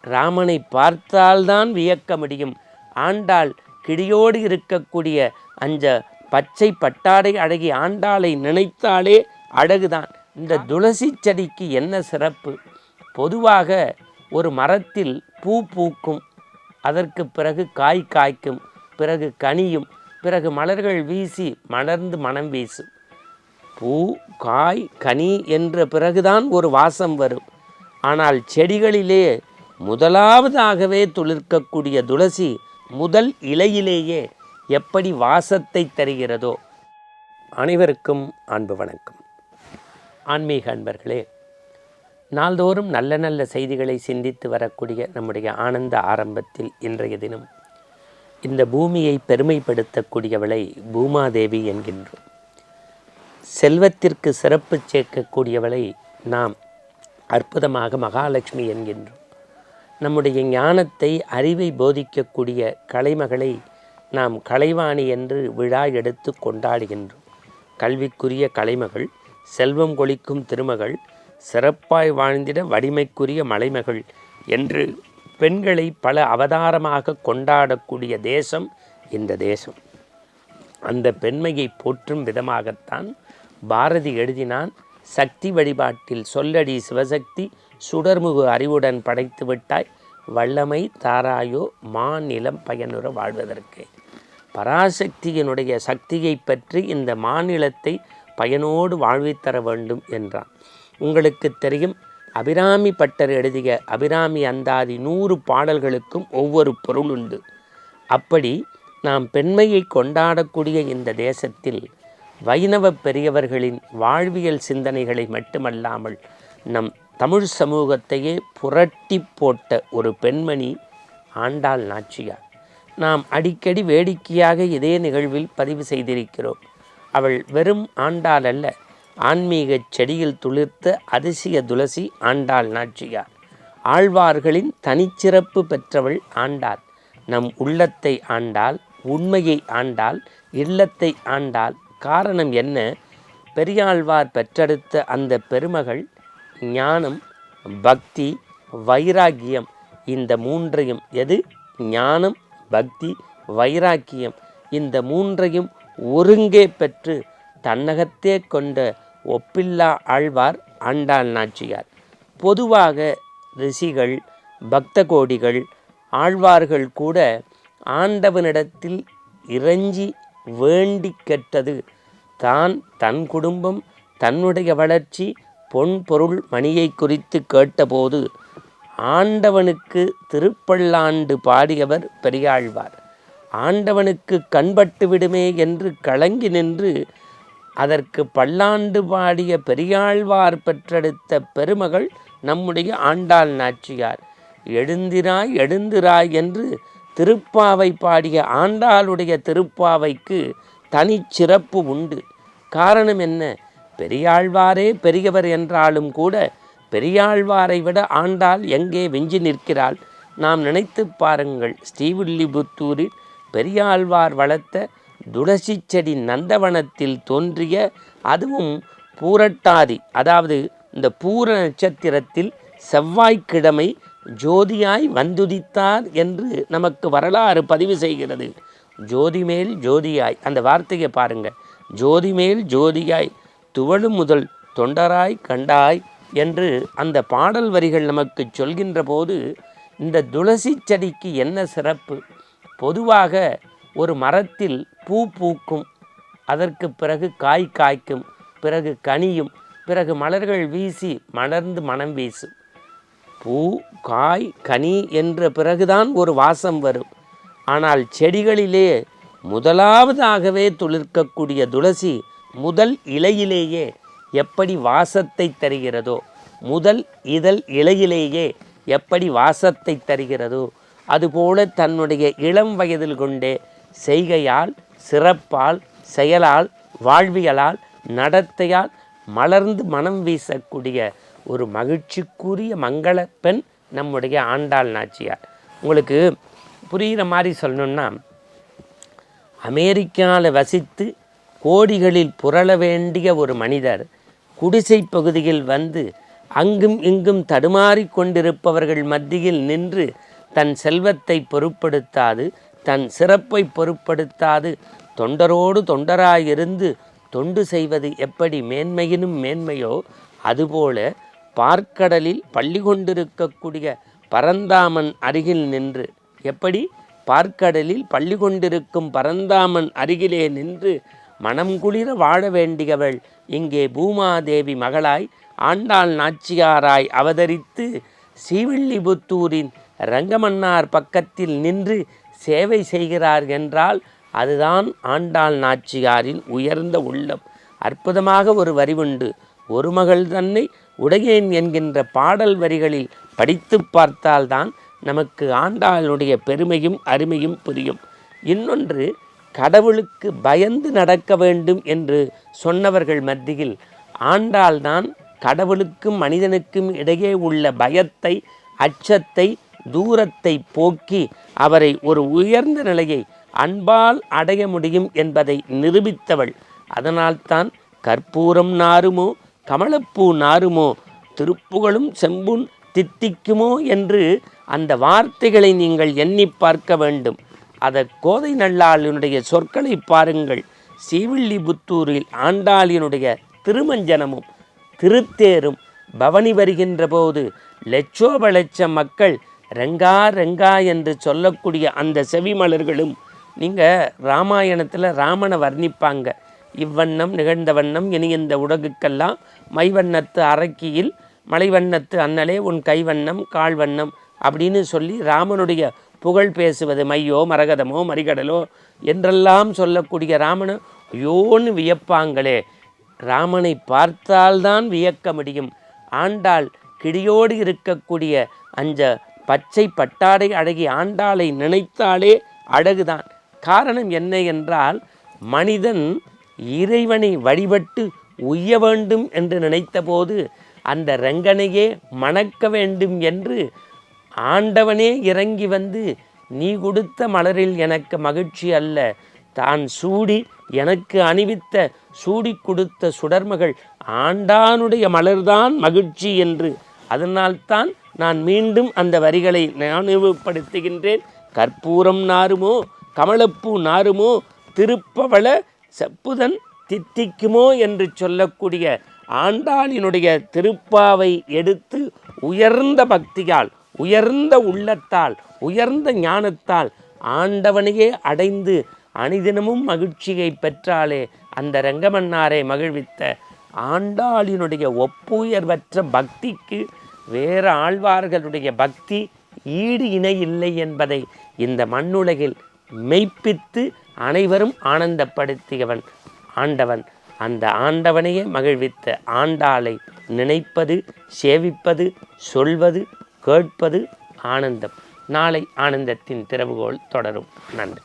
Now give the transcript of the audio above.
ராமனை பார்த்தால்தான் வியக்க முடியும். ஆண்டாள் கிடியோடு இருக்கக்கூடிய அந்த பச்சை பட்டாடை அழகி ஆண்டாளை நினைத்தாலே அழகுதான். இந்த துளசி செடிக்கு என்ன சிறப்பு? பொதுவாக ஒரு மரத்தில் பூ பூக்கும், அதற்கு பிறகு காய் காய்க்கும், பிறகு கனியும், பிறகு மலர்கள் வீசி மலர்ந்து மனம் வீசும். பூ காய் கனி என்ற பிறகுதான் ஒரு வாசம் வரும். ஆனால் செடிகளிலே முதலாவதாகவே துளிர்க்கக்கூடிய துளசி முதல் இலையிலேயே எப்படி வாசத்தை தருகிறதோ. அனைவருக்கும் அன்பு வணக்கம். ஆன்மீக அன்பர்களே, நாள்தோறும் நல்ல நல்ல செய்திகளை சிந்தித்து வரக்கூடிய நம்முடைய ஆனந்த ஆரம்பத்தில் இன்றைய தினம் இந்த பூமியை பெருமைப்படுத்தக்கூடியவளை பூமாதேவி என்கின்றோம். செல்வத்திற்கு சிறப்பு சேர்க்கக்கூடியவளை நாம் அற்புதமாக மகாலட்சுமி என்கின்றோம். நம்முடைய ஞானத்தை அறிவை போதிக்கக்கூடிய கலைமகளை நாம் கலைவாணி என்று விழா எடுத்து கொண்டாடுகின்றோம். கல்விக்குரிய கலைமகள், செல்வம் கொளிக்கும் திருமகள், சிறப்பாய் வாழ்ந்திட வடிமைக்குரிய மலைமகள் என்று பெண்களை பல அவதாரமாக கொண்டாடக்கூடிய தேசம் இந்த தேசம். அந்த பெண்மையை போற்றும் விதமாகத்தான் பாரதி எழுதினான், சக்தி வழிபாட்டில் சொல்லடி சிவசக்தி சுடர்முகு அறிவுடன் படைத்து விட்டாய், வல்லமை தாராயோ மாநிலம் பயனுற வாழ்வதற்கு. பராசக்தியினுடைய சக்தியை பற்றி இந்த மாநிலத்தை பயனோடு வாழ்வித்தர வேண்டும் என்றான். உங்களுக்கு தெரியும், அபிராமி பட்டர் எழுதிய அபிராமி அந்தாதி 100 பாடல்களுக்கும் ஒவ்வொரு பொருள் உண்டு. அப்படி நாம் பெண்மையை கொண்டாடக்கூடிய இந்த தேசத்தில் வைணவ பெரியவர்களின் வாழ்வியல் சிந்தனைகளை மட்டுமல்லாமல் நம் தமிழ் சமூகத்தையே புரட்டி போட்ட ஒரு பெண்மணி ஆண்டாள் நாச்சியார். நாம் அடிக்கடி வேடிக்கையாக இதே நிகழ்வில் பதிவு செய்திருக்கிறோம். அவள் வெறும் ஆண்டாள் அல்ல, ஆன்மீக செடியில் துளிர்த்த அதிசய துளசி ஆண்டாள் நாச்சியார். ஆழ்வார்களின் தனிச்சிறப்பு பெற்றவள் ஆண்டாள். நம் உள்ளத்தை ஆண்டாள், உண்மையை ஆண்டாள், இல்லத்தை ஆண்டாள். காரணம் என்ன? பெரியாழ்வார் பெற்றெடுத்த அந்த பெருமகள் ஞானம், பக்தி, வைராக்கியம், இந்த மூன்றையும், எது ஞானம், பக்தி, வைராக்கியம், இந்த மூன்றையும் ஒருங்கே பெற்று தன்னகத்தே கொண்ட ஒப்பில்லா ஆழ்வார் ஆண்டாள் நாச்சியார். பொதுவாக ரிஷிகள், பக்த கோடிகள், ஆழ்வார்கள் கூட ஆண்டவனிடத்தில் இறைஞ்சி வேண்டி கேட்டது தான் தன் குடும்பம், தன்னுடைய வளர்ச்சி, பொன் பொருள் மணியை குறித்து கேட்டபோது ஆண்டவனுக்கு திருப்பல்லாண்டு பாடியவர் பெரியாழ்வார். ஆண்டவனுக்கு கண்பட்டு விடுமே என்று கலங்கி நின்று அதற்கு பல்லாண்டு பாடிய பெரியாழ்வார் பெற்றெடுத்த பெருமகள் நம்முடைய ஆண்டாள் நாச்சியார். எழுந்திராய் எழுந்திராய் என்று திருப்பாவை பாடிய ஆண்டாளுடைய திருப்பாவைக்கு தனிச்சிறப்பு உண்டு. காரணம் என்ன? பெரியாழ்வாரே பெரியவர் என்றாலும் கூட பெரியாழ்வாரை விட ஆண்டாள் எங்கே விஞ்சி நிற்கிறாள்? நாம் நினைத்து பாருங்கள். ஸ்ரீவில்லிபுத்தூரில் பெரியாழ்வார் வளர்த்த துளசி செடி நந்தவனத்தில் தோன்றிய, அதுவும் பூரட்டாதி, அதாவது இந்த பூர நட்சத்திரத்தில் செவ்வாய்க்கிழமை ஜோதியாய் வந்துதித்தார் என்று நமக்கு வரலாறு பதிவு செய்கிறது. ஜோதிமேல் ஜோதியாய், அந்த வார்த்தையை பாருங்கள். ஜோதிமேல் ஜோதியாய் துவளு முதல் தொண்டராய் கண்டாய் என்று அந்த பாடல் வரிகள் நமக்கு சொல்கின்ற போது இந்த துளசி செடிக்கு என்ன சிறப்பு? பொதுவாக ஒரு மரத்தில் பூ பூக்கும், அதற்கு பிறகு காய் காய்க்கும், பிறகு கனியும், பிறகு மலர்கள் வீசி மலர்ந்து மனம் வீசும். பூ காய் கனி என்ற பிறகுதான் ஒரு வாசம் வரும். ஆனால் செடிகளிலே முதலாவதாகவே துளிர்க்கக்கூடிய துளசி முதல் இலையிலேயே எப்படி வாசத்தை தருகிறதோ, முதல் இதழ் இலையிலேயே எப்படி வாசத்தை தருகிறதோ, அதுபோல தன்னுடைய இளம் வயதில் கொண்டே செய்கையால், சிறப்பால், செயலால், வாழ்வியலால், நடத்தையால் மலர்ந்து மனம் வீசக்கூடிய ஒரு மகிழ்ச்சிக்குரிய மங்கள பெண் நம்முடைய ஆண்டாள் நாச்சியார். உங்களுக்கு புரிகிற மாதிரி சொல்லணுன்னா, அமெரிக்காவில் வசித்து கோடிகளில் புரள வேண்டிய ஒரு மனிதர் குடிசை பகுதியில் வந்து அங்கும் இங்கும் தடுமாறிக் கொண்டிருப்பவர்கள் மத்தியில் நின்று தன் செல்வத்தை பொருட்படுத்தாது, தன் சிறப்பை பொருட்படுத்தாது தொண்டரோடு தொண்டராயிருந்து தொண்டு செய்வது எப்படி மேன்மையினும் மேன்மையோ, அதுபோல பார்க்கடலில் பள்ளி கொண்டிருக்கக்கூடிய பரந்தாமன் அருகில் நின்று, எப்படி பார்க்கடலில் பள்ளி கொண்டிருக்கும் பரந்தாமன் அருகிலே நின்று மனம் குளிர வாழ வேண்டியவள் இங்கே பூமாதேவி மகளாய் ஆண்டாள் நாச்சியாராய் அவதரித்து ஸ்ரீவில்லிபுத்தூரின் ரங்கமன்னார் பக்கத்தில் நின்று சேவை செய்கிறார் என்றால் அதுதான் ஆண்டாள் நாச்சியாரின் உயர்ந்த உள்ளம். அற்புதமாக ஒரு வரி உண்டு. ஒரு மகள் தன்னை உடையேன் என்கின்ற பாடல் வரிகளில் படித்து பார்த்தால்தான் நமக்கு ஆண்டாளுடைய பெருமையும் அருமையும் புரியும். இன்னொன்று, கடவுளுக்கு பயந்து நடக்க வேண்டும் என்று சொன்னவர்கள் மத்தியில் ஆண்டாள்தான் கடவுளுக்கும் மனிதனுக்கும் இடையே உள்ள பயத்தை, அச்சத்தை, தூரத்தை போக்கி அவரை ஒரு உயர்ந்த நிலையை அன்பால் அடைய முடியும் என்பதை நிரூபித்தவள். அதனால்தான் கற்பூரம் நாருமோ கமலப்பூ நாருமோ திருப்புகழும் செம்புன் தித்திக்குமோ என்று அந்த வார்த்தைகளை நீங்கள் எண்ணி பார்க்க வேண்டும். அதை கோதை நல்லாளினுடைய சொற்களை பாருங்கள். ஸ்ரீவில்லிபுத்தூரில் ஆண்டாளினுடைய திருமஞ்சனமும் திருத்தேரும் பவனி வருகின்ற போது லட்சோப லட்சம் மக்கள் ரெங்கா ரெங்கா என்று சொல்லக்கூடிய அந்த செவிமலர்களும், நீங்கள் ராமாயணத்தில் ராமனை வர்ணிப்பாங்க. இவ்வண்ணம் நிகழ்ந்த வண்ணம் இனி இந்த உலகுக்கெல்லாம் மைவண்ணத்து அரக்கியில் மலைவண்ணத்து அண்ணலே உன் கைவண்ணம் கால்வண்ணம் அப்படின்னு சொல்லி ராமனுடைய புகழ் பேசுவது. மையோ மரகதமோ மறிகடலோ என்றெல்லாம் சொல்லக்கூடிய ராமனை ஐயோன்னு வியப்பாங்களே. ராமனை பார்த்தால்தான் வியக்க முடியும். ஆண்டாள் கிடியோடு இருக்கக்கூடிய அந்த பச்சை பட்டாடை அழகி ஆண்டாளை நினைத்தாலே அழகுதான். காரணம் என்ன என்றால், மனிதன் இறைவனை வழிபட்டு உய்ய வேண்டும் என்று நினைத்தபோது அந்த ரங்கனையே மணக்க வேண்டும் என்று ஆண்டவனே இறங்கி வந்து, நீ கொடுத்த மலரில் எனக்கு மகிழ்ச்சி அல்ல, தான் சூடி எனக்கு அணிவித்த சூடி கொடுத்த சுடர்மகள் ஆண்டானுடைய மலர்தான் மகிழ்ச்சி என்று. அதனால்தான் நான் மீண்டும் அந்த வரிகளை நினைவுபடுத்துகின்றேன். கற்பூரம் நாருமோ கமலப்பூ நாருமோ திருப்பவள செப்புதன் தித்திக்குமோ என்று சொல்லக்கூடிய ஆண்டாளினுடைய திருப்பாவை எடுத்து உயர்ந்த பக்தியால், உயர்ந்த உள்ளத்தால், உயர்ந்த ஞானத்தால் ஆண்டவனையே அடைந்து அணிதினமும் மகிழ்ச்சியை பெற்றாலே அந்த ரங்கமன்னாரை மகிழ்வித்த ஆண்டாளினுடைய ஒப்புயர்வற்ற பக்திக்கு வேறு ஆழ்வார்களுடைய பக்தி ஈடு இணை இல்லை என்பதை இந்த மண்ணுலகில் மெய்ப்பித்து அனைவரும் ஆனந்தப்படுத்தியவன் ஆண்டவன். அந்த ஆண்டவனையே மகிழ்வித்த ஆண்டாளை நினைப்பது, சேவிப்பது, சொல்வது, கேட்பது ஆனந்தம். நாளை ஆனந்தத்தின் திறவுகோல் தொடரும். நன்றி.